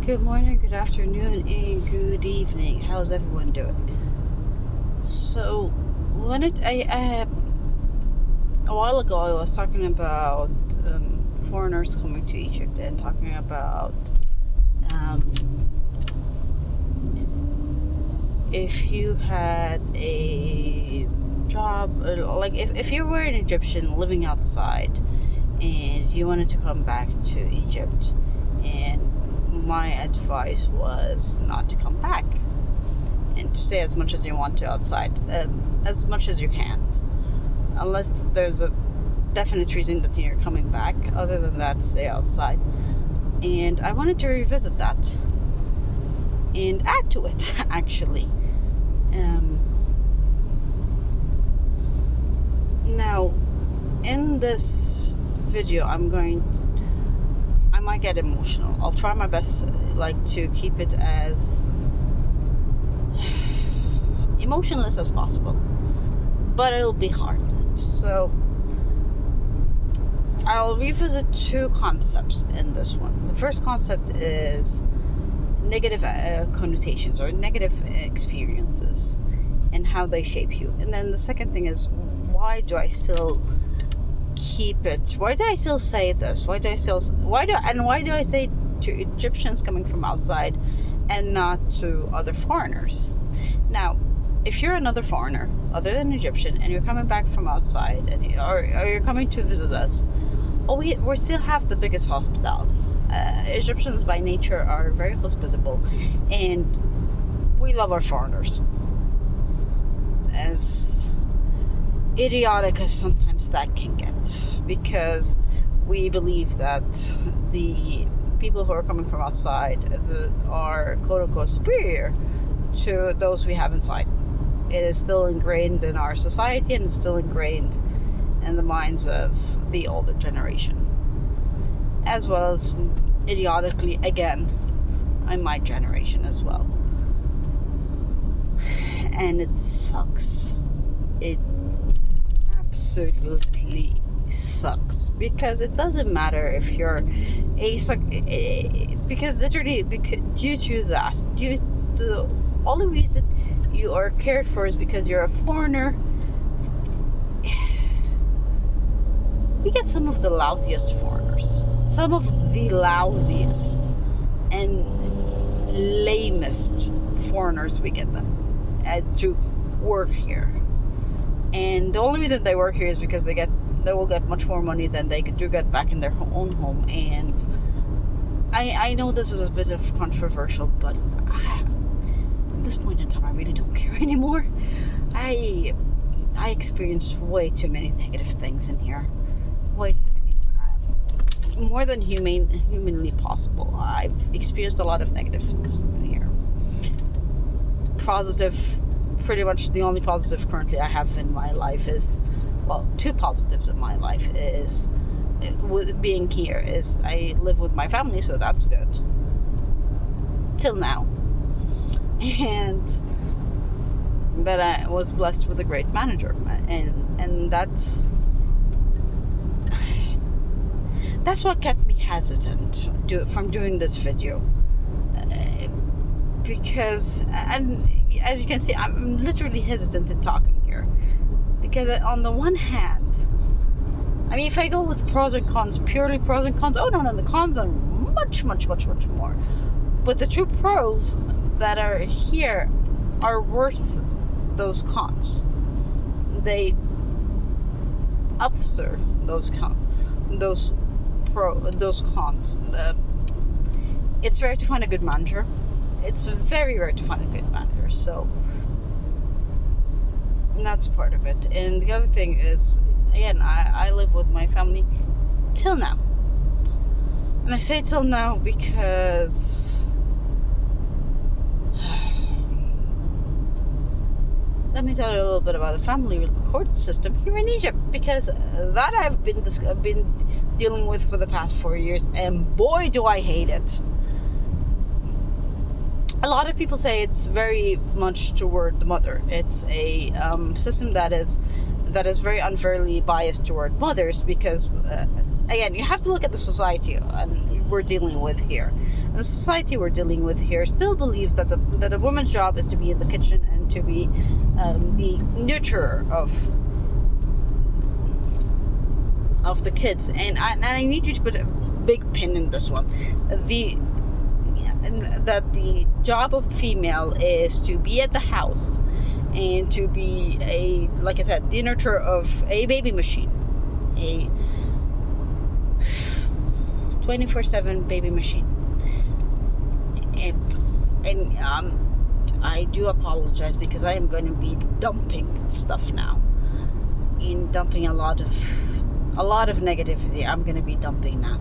Good morning, good afternoon, and good evening. How's everyone doing? So, a while ago, I was talking about foreigners coming to Egypt and talking about um, if you had a job, like if you were an Egyptian living outside and you wanted to come back to Egypt, and my advice was not to come back and to stay as much as you want to outside, as much as you can, unless there's a definite reason that you're coming back. Other than that, stay outside. And I wanted to revisit that and add to it actually. Now in this video I might get emotional. I'll try my best to keep it as emotionless as possible, but it'll be hard. So I'll revisit two concepts in this one. The first concept is negative connotations or negative experiences and how they shape you. And then the second thing is, why do I still keep it? Why do I still say this? Why do I say to Egyptians coming from outside and not to other foreigners? Now, if you're another foreigner other than Egyptian and you're coming back from outside or you're coming to visit us, we still have the biggest hospitality. Egyptians by nature are very hospitable, and we love our foreigners. As idiotic as sometimes that can get, because we believe that the people who are coming from outside are quote-unquote superior to those we have inside. It is still ingrained in our society, and it's still ingrained in the minds of the older generation, as well as idiotically again in my generation as well. And it sucks. It absolutely sucks, because it doesn't matter if you're because literally, due to the only reason you are cared for is because you're a foreigner. We get some of the lousiest foreigners, some of the lousiest and lamest foreigners. We get them to work here, and the only reason they work here is because they will get much more money than they do get back in their own home. And I know this is a bit of controversial, but at this point in time I really don't care anymore. I experienced way too many negative things in here, way too many, more than humanly possible. I've experienced a lot of negative things in here. Positive, pretty much the only positive currently I have in my life is, well, two positives in my life is, with being here, is I live with my family, so that's good till now, and that I was blessed with a great manager, and that's what kept me hesitant from doing this video, because, and as you can see, I'm literally hesitant in talking here, because on the one hand, I mean, if I go with pros and cons, purely pros and cons, oh no, the cons are much more, but the true pros that are here are worth those cons. They upserve those cons. It's rare to find a good manager. It's very rare to find a good manager. So that's part of it. And the other thing is, again, I live with my family till now. And I say till now because let me tell you a little bit about the family court system here in Egypt, because that I've been dealing with for the past 4 years, and boy do I hate it. A lot of people say it's very much toward the mother. It's a system that is very unfairly biased toward mothers, because again, you have to look at the society and we're dealing with here, and the society we're dealing with here, still believes that that a woman's job is to be in the kitchen and to be the nurturer of the kids. And I need you to put a big pin in this one. That the job of the female is to be at the house and to be like I said, the nurturer of a baby machine, a 24/7 baby machine. And I do apologize, because I am going to be dumping stuff now, in dumping a lot of negativity. I'm going to be dumping now.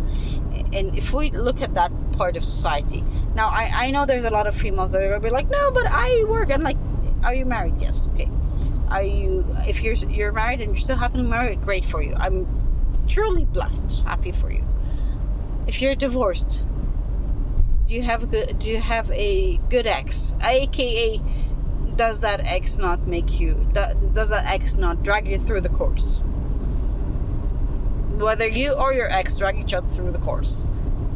And if we look at that part of society now, I know there's a lot of females that are going to be like, no, but I work. I'm like, are you married? Yes. Okay. Are you? If you're married and you're still happily married, great for you. I'm truly blessed, happy for you. If you're divorced, do you have a good ex? AKA, does that ex not make you? Does that ex not drag you through the course? Whether you or your ex drag each other through the course,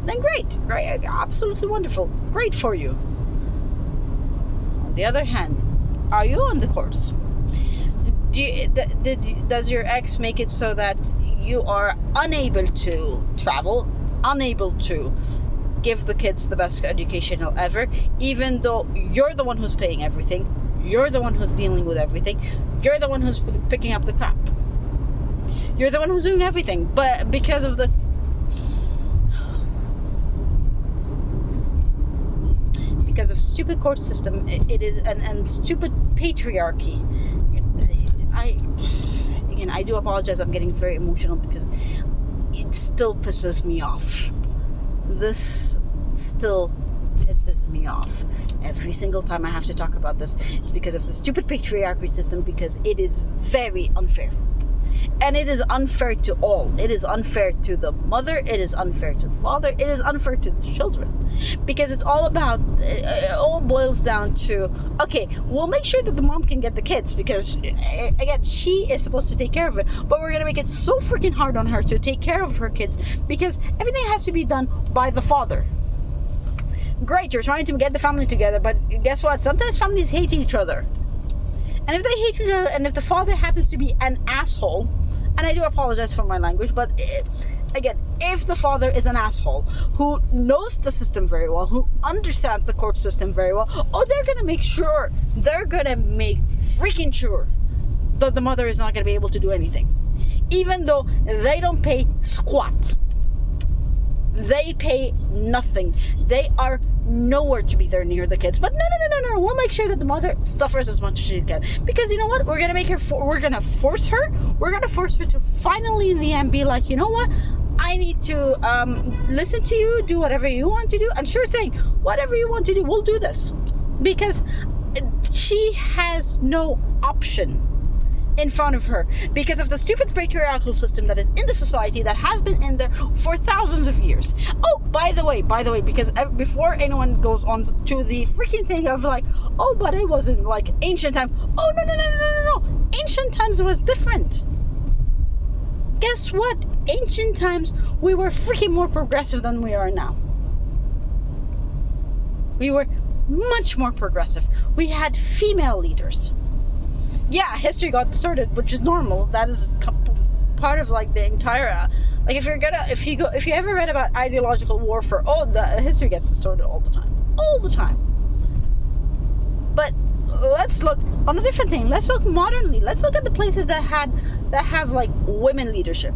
then great, absolutely wonderful, great for you. On the other hand, are you on the course? Does your ex make it so that you are unable to travel, unable to give the kids the best educational ever, even though you're the one who's paying everything, you're the one who's dealing with everything, you're the one who's picking up the crap, you're the one who's doing everything, but because of the stupid court system, it is, and stupid patriarchy. I do apologize, I'm getting very emotional, because it still pisses me off. This still pisses me off every single time I have to talk about this. It's because of the stupid patriarchy system, because it is very unfair. And it is unfair to all. It is unfair to the mother. It is unfair to the father. It is unfair to the children. Because it's all about, it all boils down to, okay, we'll make sure that the mom can get the kids, because, again, she is supposed to take care of it. But we're going to make it so freaking hard on her to take care of her kids, because everything has to be done by the father. Great, you're trying to get the family together, but guess what? Sometimes families hate each other. And if they hate each other, and if the father happens to be an asshole, and I do apologize for my language, but again, if the father is an asshole who knows the system very well, who understands the court system very well, they're going to make freaking sure that the mother is not going to be able to do anything. Even though they don't pay squat. They pay nothing. They are nowhere to be there near the kids. But no. We'll make sure that the mother suffers as much as she can. Because you know what? We're gonna make her. We're gonna force her. We're gonna force her to finally, in the end, be like, you know what? I need to listen to you. Do whatever you want to do. And sure thing, whatever you want to do, we'll do this. Because she has no option in front of her, because of the stupid patriarchal system that is in the society, that has been in there for thousands of years. By the way, because before anyone goes on to the freaking thing of like, but it wasn't like ancient time. No. Ancient times was different. Guess what? Ancient times, we were freaking more progressive than we are now. We were much more progressive. We had female leaders. Yeah, history got distorted, which is normal. That is part of like the entire, like if you ever read about ideological warfare, the history gets distorted all the time. But let's look on a different thing. Let's look modernly. Let's look at the places that have like women leadership,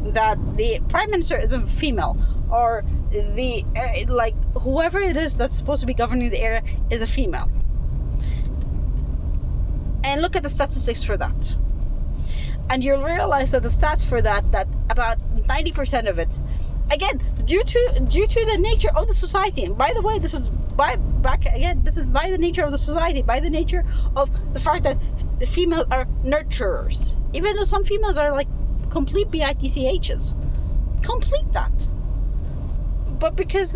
that the prime minister is a female, or the like whoever it is that's supposed to be governing the area is a female. And look at the statistics for that. And you'll realize that the stats for that about 90% of it, again, due to the nature of the society. And by the way, this is by the nature of the society, by the nature of the fact that the females are nurturers. Even though some females are like complete bitchs. Complete that. but because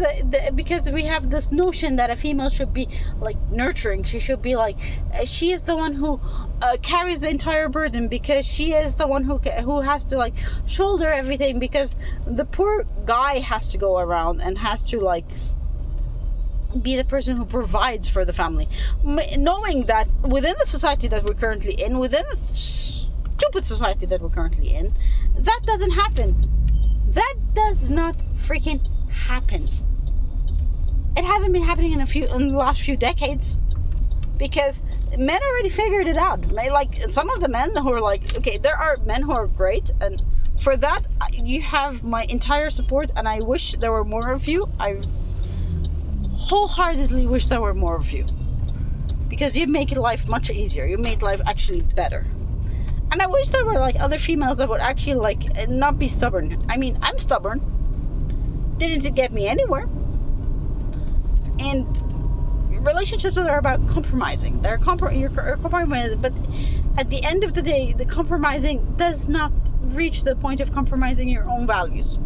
because we have this notion that a female should be like nurturing, she should be like, she is the one who carries the entire burden, because she is the one who has to like shoulder everything, because the poor guy has to go around and has to like be the person who provides for the family, knowing that within the society that we're currently in, within the stupid society that we're currently in, that doesn't happen. That does not freaking happen. It hasn't been happening in the last few decades, because men already figured it out. Like some of the men who are like, okay, there are men who are great, and for that you have my entire support, and I wish there were more of you. I wholeheartedly wish there were more of you, because you make life much easier. You made life actually better. And I wish there were like other females that would actually like not be stubborn. I mean, I'm stubborn. Didn't get me anywhere. And relationships are about compromising. You're compromising, but at the end of the day, the compromising does not reach the point of compromising your own values.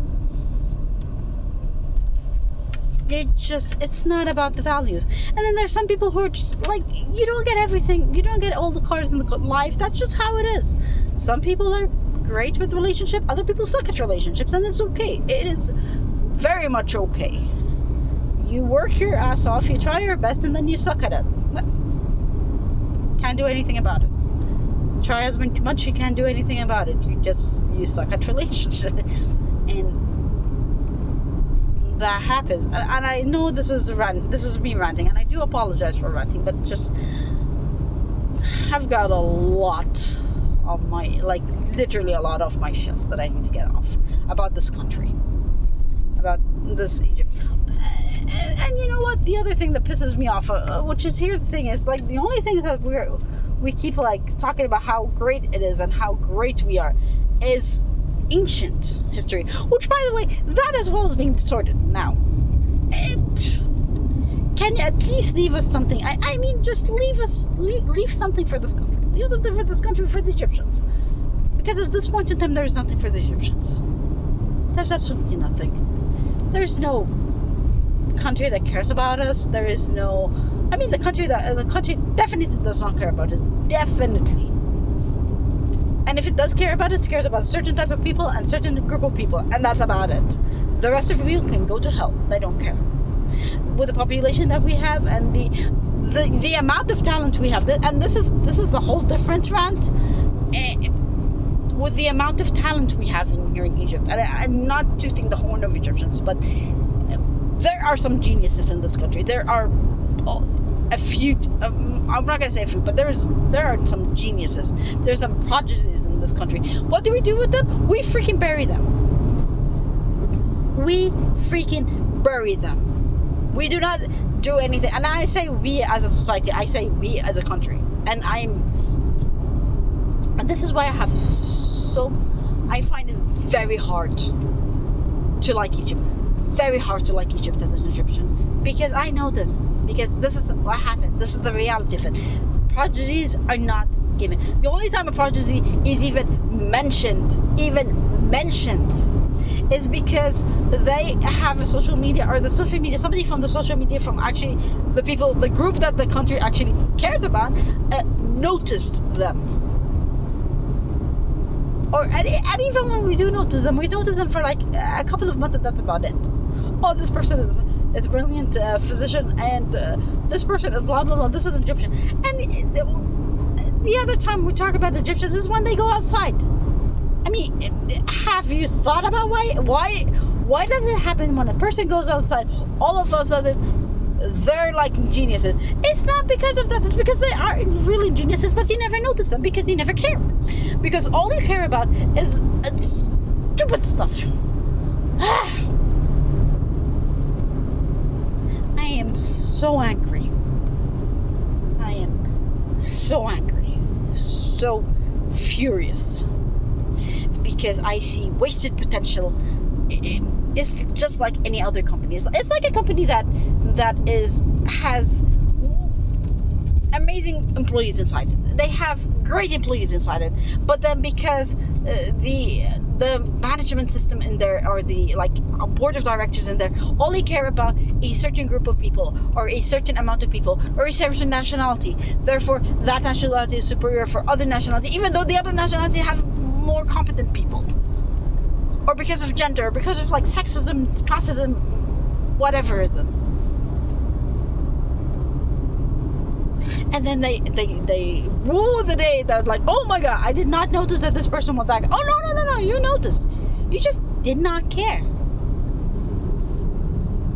It's not about the values. And then there's some people who are just like, you don't get everything, you don't get all the cards in the life. That's just how it is. Some people are great with relationship, other people suck at relationships, and it's okay. It is very much okay. You work your ass off, you try your best, and then you suck at it. Can't do anything about it. Try as much, you can't do anything about it. You suck at relationships. And that happens, and I know this is me ranting, and I do apologize for ranting, but just I've got a lot of my, like literally a lot of my shits that I need to get off about this country, about this Egypt. And you know what, the other thing that pisses me off, which is here, the thing is, like, the only thing is that we keep like talking about how great it is and how great we are, is ancient history, which, by the way, that as well is being distorted now. Can you at least leave us something? I mean, just leave something for this country. Leave something for this country, for the Egyptians, because at this point in time, there is nothing for the Egyptians. There's absolutely nothing. There's no country that cares about us. There is no, I mean, the country definitely does not care about us. Definitely. And if it does care about us, it cares about a certain type of people and certain group of people, and that's about it. The rest of the people can go to hell. They don't care. With the population that we have and the amount of talent we have, and this is the whole different rant. With the amount of talent we have here in Egypt, and I'm not tooting the horn of Egyptians, but there are some geniuses in this country. There are a few, I'm not going to say a few, but there are some geniuses. There's some prodigies in this country. What do we do with them? We freaking bury them. We freaking bury them. We do not do anything. And I say we as a society, I say we as a country. And this is why I find it very hard to like Egypt. Very hard to like Egypt as an Egyptian, because I know this, because this is what happens. This is the reality of it. Prodigies are not given. The only time a prodigy is even mentioned is because they have a social media, or somebody from the social media, from actually the group that the country actually cares about, noticed them. And even when we do notice them, we notice them for like a couple of months, and that's about it. Oh, this person is a brilliant physician, and this person is blah blah blah. This is an Egyptian. And the other time we talk about the Egyptians is when they go outside. I mean, have you thought about why does it happen when a person goes outside, all of a sudden they're like geniuses? It's not because of that. It's because they are really geniuses, but you never notice them because you never care. Because all you care about is stupid stuff. I am so angry. I am so angry. So furious. Because I see wasted potential. It's just like any other company. It's like a company that has amazing employees inside it. They have great employees inside it, but then because the management system in there, or the like a board of directors in there only care about a certain group of people or a certain amount of people or a certain nationality. Therefore, that nationality is superior for other nationality, even though the other nationality have more competent people. Or because of gender, because of like sexism, classism, whateverism. And then they rule the day that like, oh my god, I did not notice that this person was like, oh no, you noticed. You just did not care.